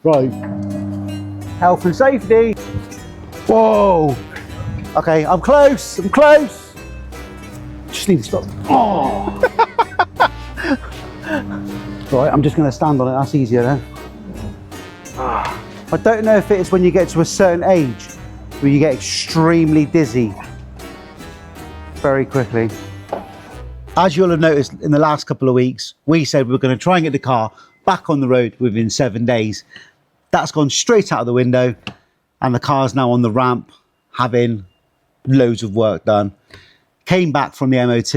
Right. Health and safety. Whoa. Okay, I'm close. Just need to stop. Oh. Right, I'm just going to stand on it. That's easier then. I don't know if it's when you get to a certain age where you get extremely dizzy very quickly. As you'll have noticed in the last couple of weeks, we said we were going to try and get the car back on the road within 7 days. That's gone straight out of the window, and the car's now on the ramp having loads of work done. Came back from the MOT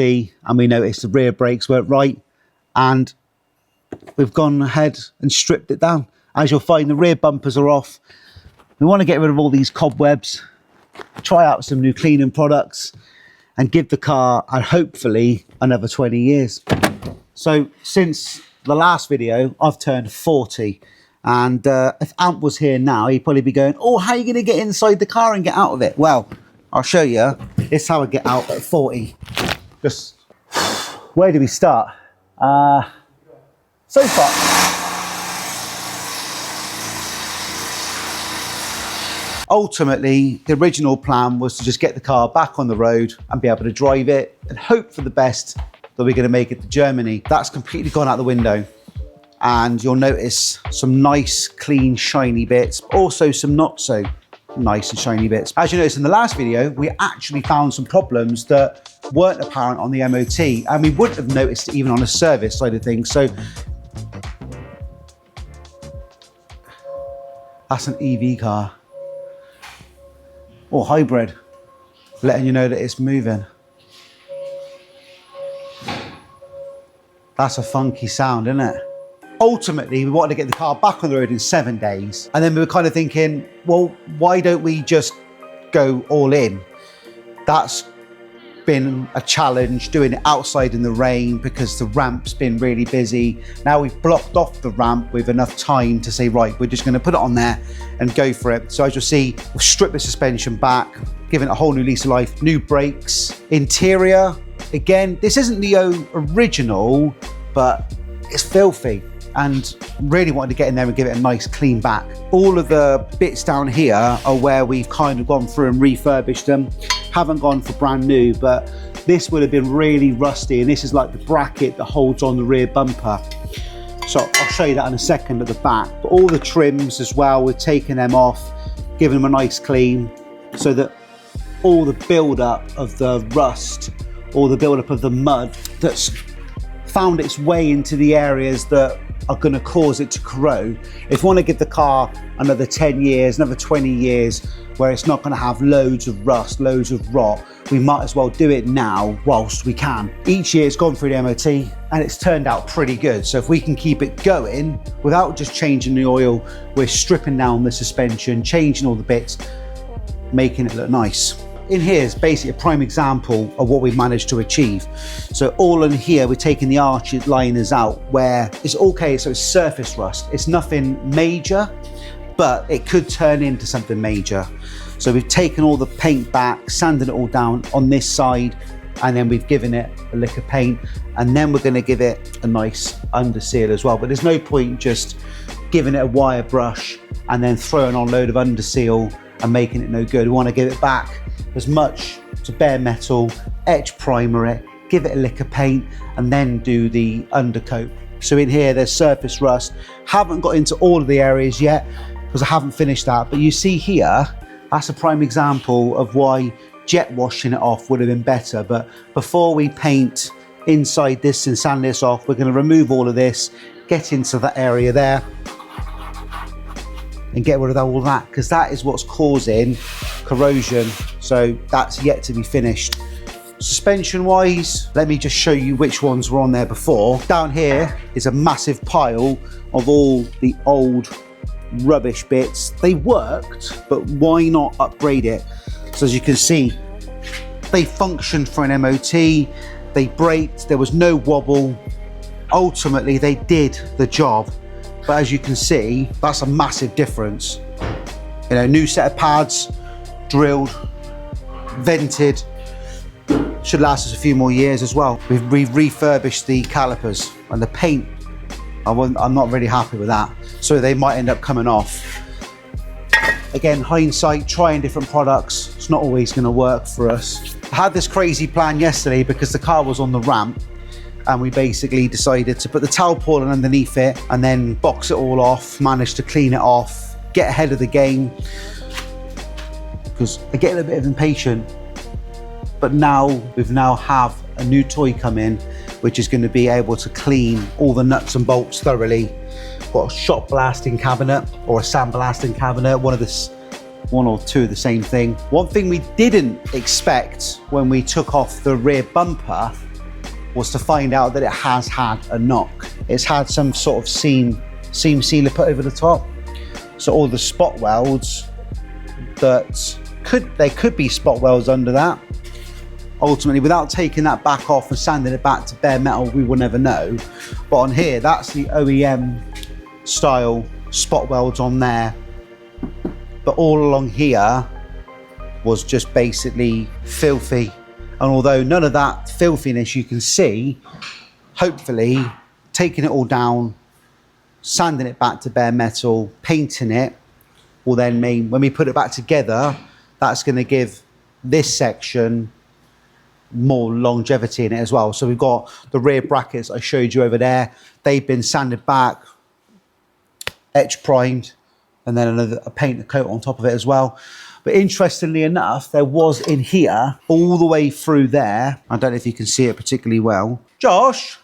and we noticed the rear brakes weren't right, and we've gone ahead and stripped it down. As you'll find, the rear bumpers are off. We want to get rid of all these cobwebs, try out some new cleaning products, and give the car, and hopefully, another 20 years. So since the last video, I've turned 40. And if Amp was here now, he'd probably be going, oh, how are you going to get inside the car and get out of it? Well, I'll show you. This is how I get out at 40. Just, where do we start? So far. Ultimately, the original plan was to just get the car back on the road and be able to drive it and hope for the best that we're going to make it to Germany. That's completely gone out the window. And you'll notice some nice, clean, shiny bits, also some not so nice and shiny bits. As you noticed in the last video, we actually found some problems that weren't apparent on the MOT, and we wouldn't have noticed it even on a service side of things. So that's an EV car. Or hybrid, letting you know that it's moving. That's a funky sound, isn't it? Ultimately, we wanted to get the car back on the road in 7 days. And then we were kind of thinking, well, why don't we just go all in? That's been a challenge, doing it outside in the rain because the ramp's been really busy. Now we've blocked off the ramp with enough time to say, right, we're just going to put it on there and go for it. So as you'll see, we've stripped the suspension back, given it a whole new lease of life, new brakes, interior. Again, this isn't the original, but it's filthy, and really wanted to get in there and give it a nice clean back. All of the bits down here are where we've kind of gone through and refurbished them. Haven't gone for brand new, but this would have been really rusty, and this is like the bracket that holds on the rear bumper. So I'll show you that in a second at the back. But all the trims as well, we're taking them off, giving them a nice clean, so that all the build-up of the rust, or the build-up of the mud that's found its way into the areas that are going to cause it to corrode. If we want to give the car another 10 years, another 20 years, where it's not going to have loads of rust, loads of rot, we might as well do it now whilst we can. Each year it's gone through the MOT and it's turned out pretty good. So if we can keep it going without just changing the oil, we're stripping down the suspension, changing all the bits, making it look nice. In here is basically a prime example of what we've managed to achieve. So all in here, we're taking the arch liners out where it's okay, so it's surface rust. It's nothing major, but it could turn into something major. So we've taken all the paint back, sanded it all down on this side, and then we've given it a lick of paint, and then we're going to give it a nice under seal as well. But there's no point just giving it a wire brush and then throwing on a load of under seal and making it no good. We want to give it back as much to bare metal, etch primer it, give it a lick of paint, and then do the undercoat. So in here there's surface rust. Haven't got into all of the areas yet because I haven't finished that, but you see here, that's a prime example of why jet washing it off would have been better. But before we paint inside this and sand this off, we're going to remove all of this, get into that area there and get rid of all that, because that is what's causing corrosion. So that's yet to be finished. Suspension wise, let me just show you which ones were on there before. Down here is a massive pile of all the old rubbish bits. They worked, but why not upgrade it? So as you can see, they functioned for an MOT, they braked, there was no wobble. Ultimately, they did the job. But as you can see, that's a massive difference. You know, new set of pads, drilled, vented, should last us a few more years as well. We've refurbished the calipers and the paint. I'm not really happy with that. so they might end up coming off. Again, hindsight, trying different products, it's not always going to work for us. I had this crazy plan yesterday because the car was on the ramp, and we basically decided to put the tarpaulin underneath it and then box it all off, managed to clean it off, get ahead of the game, because I get a bit of impatient. But now we've have a new toy come in, which is going to be able to clean all the nuts and bolts thoroughly. Got a shot blasting cabinet or a sandblasting cabinet, one or two of the same thing. One thing we didn't expect when we took off the rear bumper was to find out that it has had a knock. It's had some sort of seam sealer put over the top. So all the spot welds there could be spot welds under that. Ultimately, without taking that back off and sanding it back to bare metal, we will never know. But on here, that's the OEM style spot welds on there. But all along here was just basically filthy. And although none of that filthiness you can see, hopefully taking it all down, sanding it back to bare metal, painting it, will then mean when we put it back together, that's going to give this section more longevity in it as well. So we've got the rear brackets I showed you over there. They've been sanded back, etch primed, and then a paint coat on top of it as well. But interestingly enough, there was in here, all the way through there, I don't know if you can see it particularly well. Josh,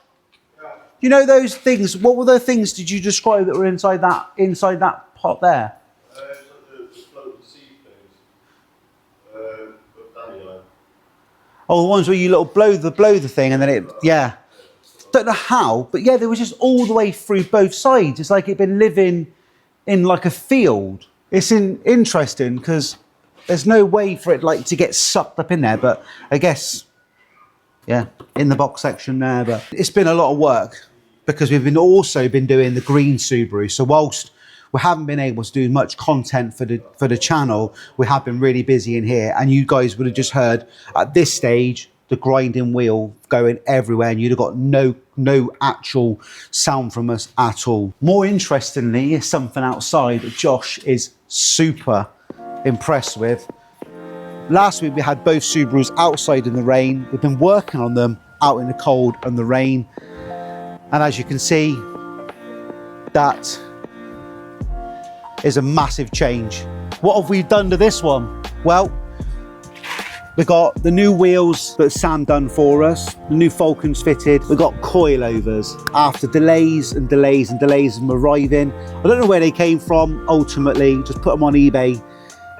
yeah. You know those things, what were the things did you describe that were inside that pot there? It's like the floating seed things. Dandelion. Oh, the ones where you little blow the thing and then it, yeah. Don't know how, but yeah, there was just all the way through both sides. It's like it'd been living in like a field. It's interesting because there's no way for it like to get sucked up in there, but I guess, yeah, in the box section there. But it's been a lot of work because we've also been doing the green Subaru. So whilst we haven't been able to do much content for the channel, we have been really busy in here, and you guys would have just heard at this stage the grinding wheel going everywhere, and you'd have got no actual sound from us at all. More interestingly is something outside that Josh is super impressed with. Last week we had both Subarus outside in the rain. We've been working on them out in the cold and the rain, and as you can see, that is a massive change. What have we done to this one? Well, we got the new wheels that Sam done for us, the new Falcons fitted. We got coilovers after delays and delays and delays of them arriving. I don't know where they came from. Ultimately, just put them on eBay.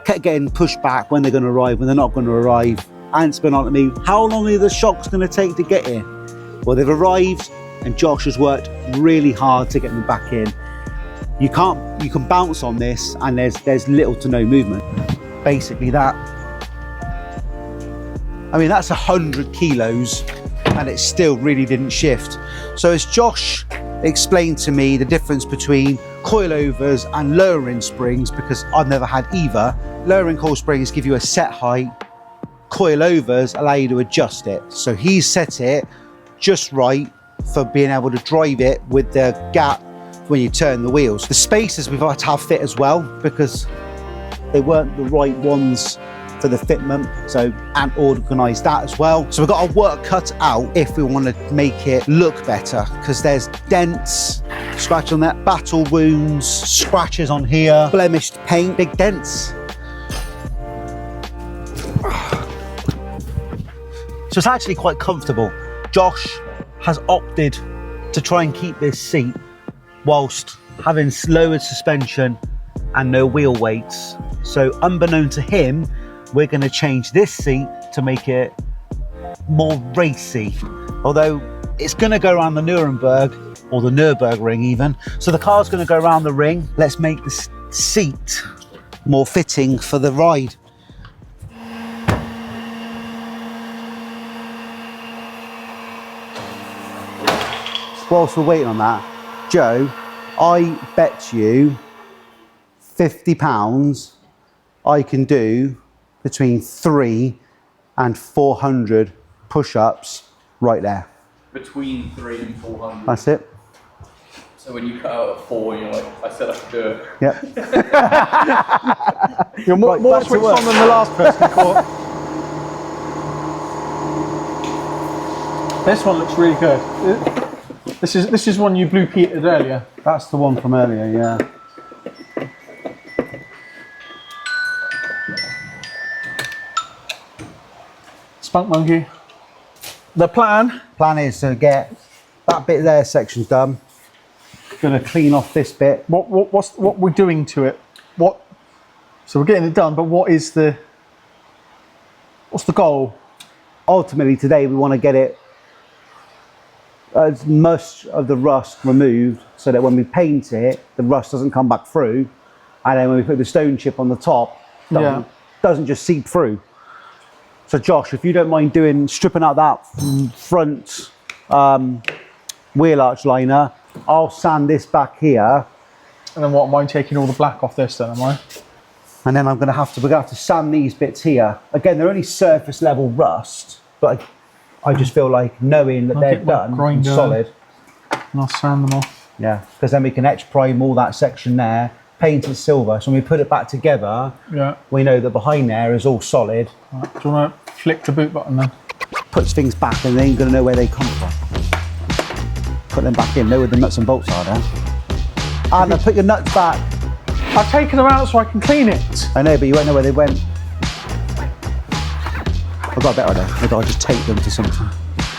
Kept getting pushed back when they're going to arrive, when they're not going to arrive. And it's been on to me, how long are the shocks going to take to get here? Well, they've arrived, and Josh has worked really hard to get them back in. You can bounce on this, and there's little to no movement. Basically that. I mean, that's 100 kilos and it still really didn't shift. So as Josh explained to me the difference between coilovers and lowering springs, because I've never had either. Lowering coil springs give you a set height. Coilovers allow you to adjust it. So he's set it just right for being able to drive it with the gap when you turn the wheels. The spacers we've had to have fit as well because they weren't the right ones for the fitment, so and organise that as well. So we've got our work cut out if we want to make it look better, because there's dents, scratch on that, battle wounds, scratches on here, blemished paint, big dents. So it's actually quite comfortable. Josh has opted to try and keep this seat whilst having lowered suspension and no wheel weights. So unbeknown to him, we're going to change this seat to make it more racy. Although it's going to go around the Nuremberg, or the Nürburgring even. So the car's going to go around the ring. Let's make the seat more fitting for the ride. Whilst we're waiting on that, Joe, I bet you £50 I can do between 300 and 400 push-ups right there. Between 300 and 400. That's it. So So when you cut out at 4, you're like, I said I could do it. Yep. You're more, Right, more back to switched work. on than the last person caught. This one looks really good. This is one you blue peated earlier. That's the one from earlier, yeah. Spunk monkey. The plan. Plan is to get that bit there section's done. Gonna clean off this bit. What we're doing to it? So we're getting it done, but what's the goal? Ultimately today we want to get it as much of the rust removed so that when we paint it, the rust doesn't come back through. And then when we put the stone chip on the top, doesn't just seep through. So Josh, if you don't mind stripping out that front wheel arch liner, I'll sand this back here. And then what, am I taking all the black off this then, am I? And then we're gonna have to sand these bits here. Again, they're only surface level rust, but I just feel like knowing that they're done and solid. And I'll sand them off. Yeah, because then we can etch prime all that section there, paint it silver. So when we put it back together, we know that behind there is all solid. Right, do you want to flick the boot button then? Puts things back and they ain't gonna know where they come from. Put them back in, know where the nuts and bolts are then. And then put your nuts back. I've taken them out so I can clean it. I know, but you won't know where they went. I've got a better idea. Maybe I'll just tape them to something.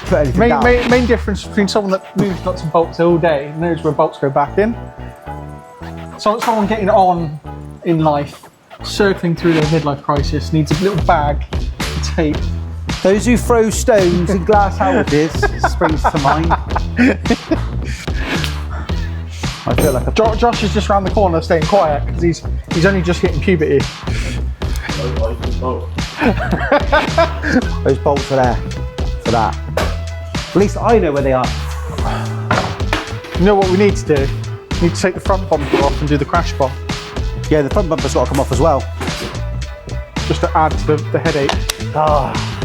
Put anything down. Main difference between someone that moves nuts and bolts all day and knows where bolts go back in. So someone getting on in life, circling through their midlife crisis, needs a little bag to tape. Those who throw stones in glass houses springs to mind. I feel like Josh is just round the corner staying quiet because he's only just hitting puberty. Those bolts are there for that. At least I know where they are. You know what we need to do? We need to take the front bumper off and do the crash bar. Yeah, the front bumper's got to come off as well. Just to add to the headache. Ah.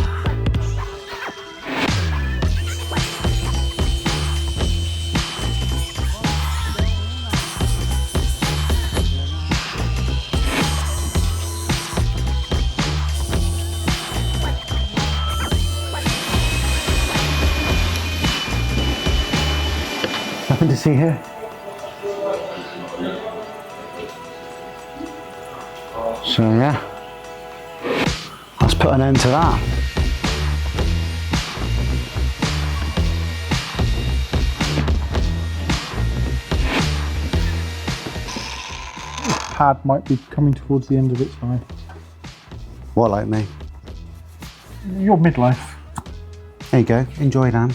Nothing to see here. So yeah, let's put an end to that. Pad might be coming towards the end of its life. What, like me? Your midlife. There you go, enjoy Dan.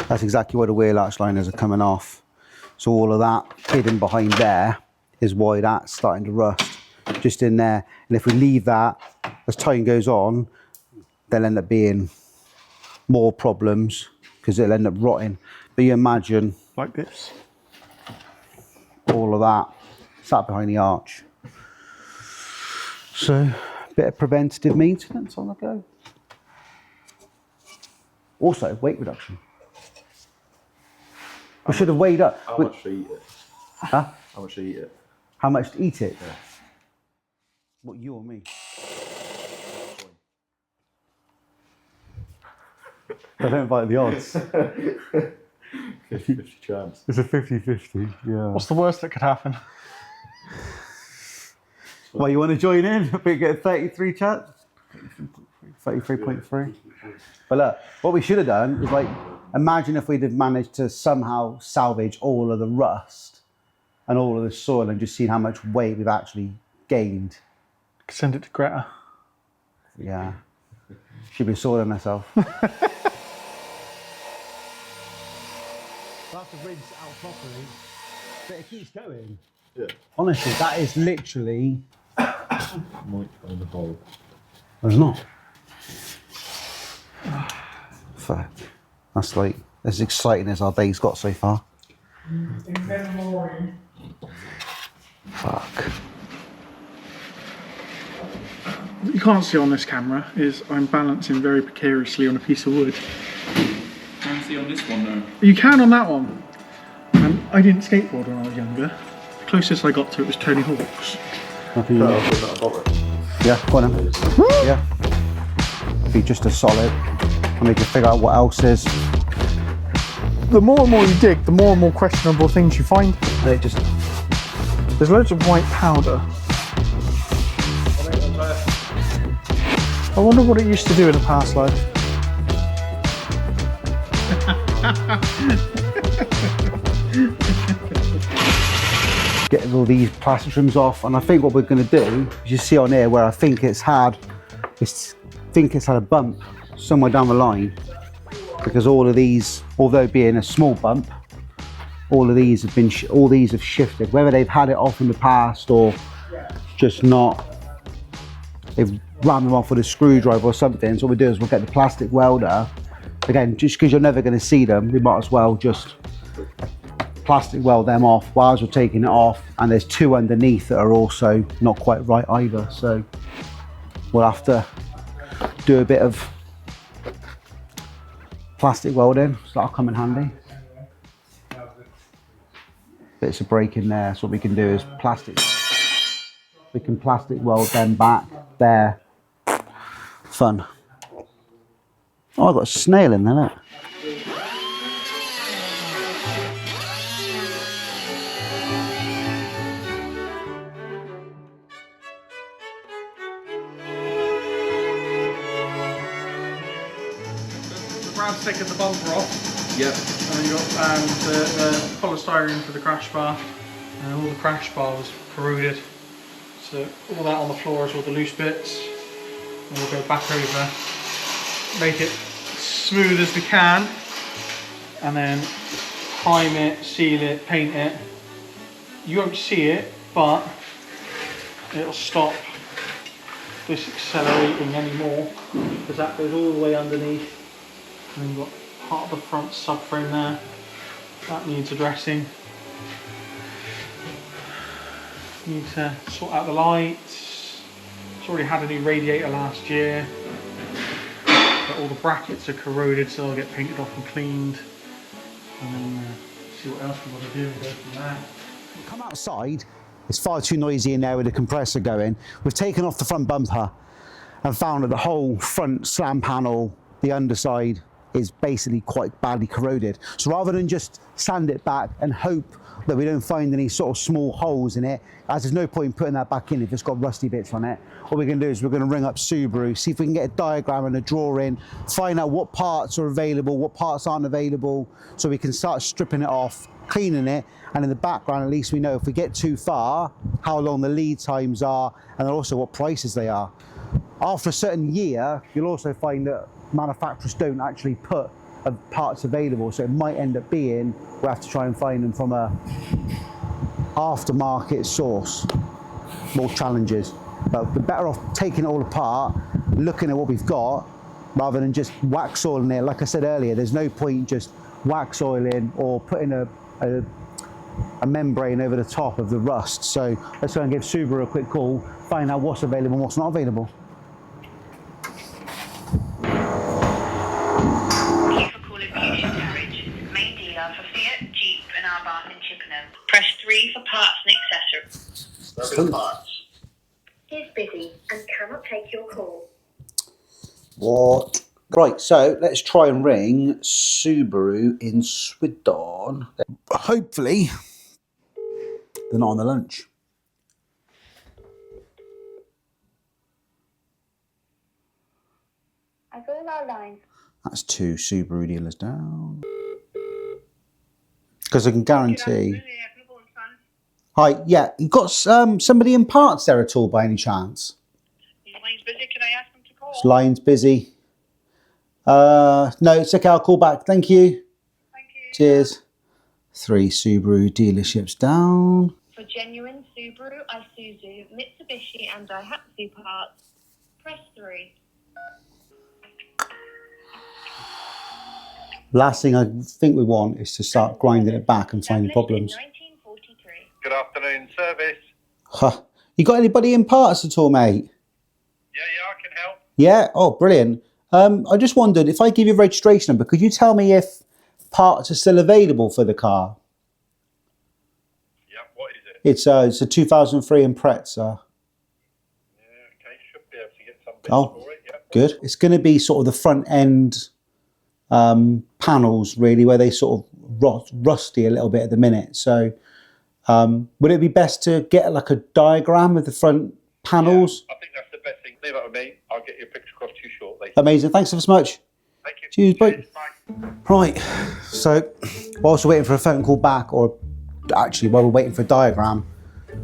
That's exactly where the wheel arch liners are coming off. So all of that hidden behind there is why that's starting to rust, just in there. And if we leave that, as time goes on, there'll end up being more problems because it'll end up rotting. But you imagine, Like this. all of that sat behind the arch. So, a bit of preventative maintenance on the go. Also, weight reduction. We should have weighed up. How much to eat it? Huh? How much to eat it? How much to eat it? Yeah. What, you or me? I don't bite the odds. 50-50 chance. It's a 50-50, yeah. What's the worst that could happen? Well, you want to join in? We get a 33 chance? 33.3. But look, what we should have done is like, imagine if we'd have managed to somehow salvage all of the rust and all of the soil and just seen how much weight we've actually gained. Send it to Greta. Yeah. She'd be soiling herself. We'll have to rinse it out properly. But it keeps going. Yeah. Honestly, that is literally... Might find a hole. There's not. Fuck. That's like as exciting as our day's got so far. Fuck. What you can't see on this camera is I'm balancing very precariously on a piece of wood. Can see on this one though. You can on that one. I didn't skateboard when I was younger. The closest I got to it was Tony Hawk's. Nothing. No, I'll put that above it. Yeah, go on then. Yeah. Be just a solid. And we can figure out what else is. The more and more you dig, the more and more questionable things you find. And it just... There's loads of white powder. I wonder what it used to do in a past life. Getting all these plastic trims off, and I think what we're going to do is you see on here where I think it's had a bump somewhere down the line, because all of these, although being a small bump, all of these have been have shifted, whether they've had it off in the past or just not. They've ran them off with a screwdriver or something. So what we do is we'll get the plastic welder. Again, just because you're never going to see them, we might as well just plastic weld them off whilst we're taking it off. And there's two underneath that are also not quite right either. So we'll have to do a bit of plastic welding, so that'll come in handy. Bits of break in there, so what we can do is we can plastic weld them back there. Fun. Oh, I've got a snail in there, look. The brown's taken the bumper off. Yep. And then you got the polystyrene for the crash bar. And all the crash bar was corroded. So all that on the floor is all the loose bits. And we'll go back over, make it smooth as we can, and then prime it, seal it, paint it. You won't see it, but it'll stop this accelerating anymore, because that goes all the way underneath. And then you've got part of the front subframe there. That needs addressing. Need to sort out the lights. It's already had a new radiator last year. But all the brackets are corroded, so they'll get painted off and cleaned. And then see what else we want to do and go from there. Come outside, it's far too noisy in there with the compressor going. We've taken off the front bumper and found that the whole front slam panel, the underside, is basically quite badly corroded. So rather than just sand it back and hope that we don't find any sort of small holes in it, as there's no point putting that back in if it's got rusty bits on it, what we're going to do is we're going to ring up Subaru, see if we can get a diagram and a drawing, find out what parts are available, what parts aren't available, so we can start stripping it off, cleaning it, and in the background at least we know if we get too far how long the lead times are and also what prices they are. After a certain year, you'll also find that manufacturers don't actually put parts available, so it might end up being we have to try and find them from a aftermarket source. More challenges, but we're better off taking it all apart, looking at what we've got, rather than just wax oiling it. Like I said earlier, there's no point just wax oiling or putting a membrane over the top of the rust. So let's go and give Subaru a quick call, find out what's available and what's not available. Press 3 for parts and accessories. There'll be parts. He's busy and cannot take your call. What? Right, so let's try and ring Subaru in Swindon. Hopefully, they're not on the lunch. our line. That's 2 Subaru dealers down. Because I can guarantee. Hi, yeah, you got somebody in parts there at all by any chance? Line's busy. Can I ask them to call? This line's busy. No, it's okay. I'll call back. Thank you. Thank you. Cheers. 3 Subaru dealerships down. For genuine Subaru, Isuzu, Mitsubishi, and Daihatsu parts, press 3. Last thing I think we want is to start grinding it back and finding problems. 1943. Good afternoon, service. Huh. You got anybody in parts at all, mate? Yeah, I can help. Yeah? Oh, brilliant. I just wondered, if I give you a registration number, could you tell me if parts are still available for the car? Yeah, what is it? It's a 2003 Impreza. Yeah, okay, should be able to get some bits Oh, for it. Yeah. good. It's going to be sort of the front end panels, really, where they sort of rusty a little bit at the minute. So would it be best to get like a diagram of the front panels? I think that's the best thing. Leave that with me. I'll get your picture across to you shortly. Amazing. Thanks ever so much. Thank you. Cheers, bye. Bye. Right, so whilst we're waiting for a phone call back, or actually while we're waiting for a diagram,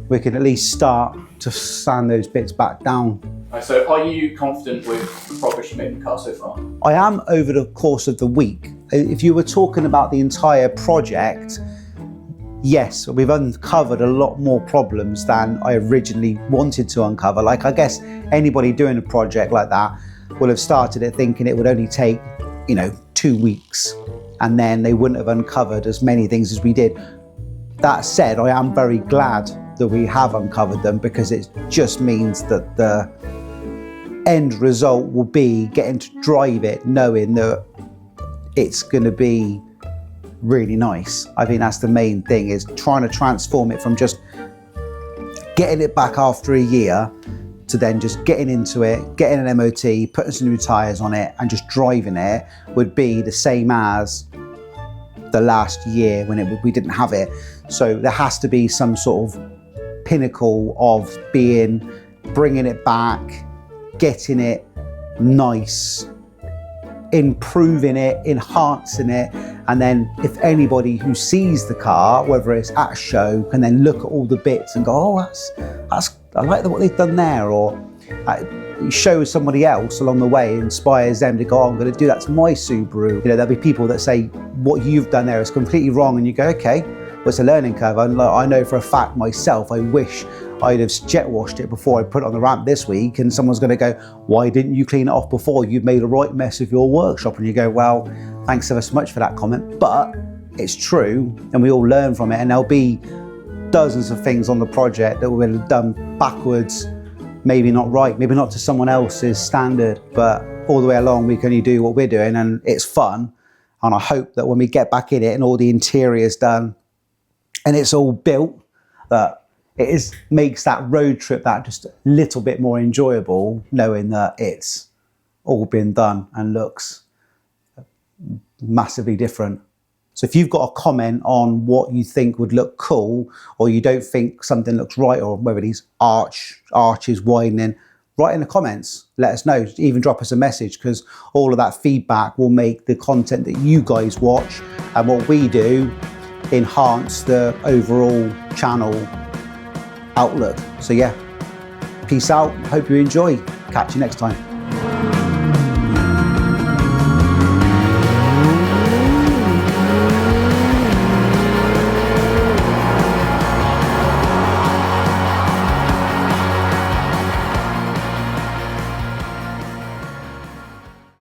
we can at least start to sand those bits back down. So are you confident with the progress you made in the car so far? I am over the course of the week. If you were talking about the entire project, yes, we've uncovered a lot more problems than I originally wanted to uncover. Like, I guess anybody doing a project like that will have started it thinking it would only take, 2 weeks, and then they wouldn't have uncovered as many things as we did. That said, I am very glad that we have uncovered them, because it just means that the end result will be getting to drive it knowing that it's going to be really nice. I think that's the main thing, is trying to transform it from just getting it back after a year to then just getting into it, getting an MOT, putting some new tyres on it and just driving it would be the same as the last year when we didn't have it. So there has to be some sort of pinnacle of bringing it back, getting it nice, improving it, enhancing it, and then if anybody who sees the car, whether it's at a show, can then look at all the bits and go, oh, I like what they've done there, or show somebody else along the way, inspires them to go, oh, I'm going to do that to my Subaru. There'll be people that say what you've done there is completely wrong, and you go, okay, well, it's a learning curve. And I know for a fact myself, I wish I'd have jet washed it before I put it on the ramp this week, and someone's going to go, why didn't you clean it off before? You've made a right mess of your workshop. And you go, well, thanks ever so much for that comment, but it's true, and we all learn from it, and there'll be dozens of things on the project that we'll have done backwards, maybe not right, maybe not to someone else's standard, but all the way along we can only do what we're doing, and it's fun. And I hope that when we get back in it and all the interior's done and it's all built, that it makes that road trip that just a little bit more enjoyable, knowing that it's all been done and looks massively different. So if you've got a comment on what you think would look cool, or you don't think something looks right, or whether these arches widening, write in the comments, let us know, even drop us a message, because all of that feedback will make the content that you guys watch and what we do enhance the overall channel outlook. So yeah, peace out, hope you enjoy, catch you next time.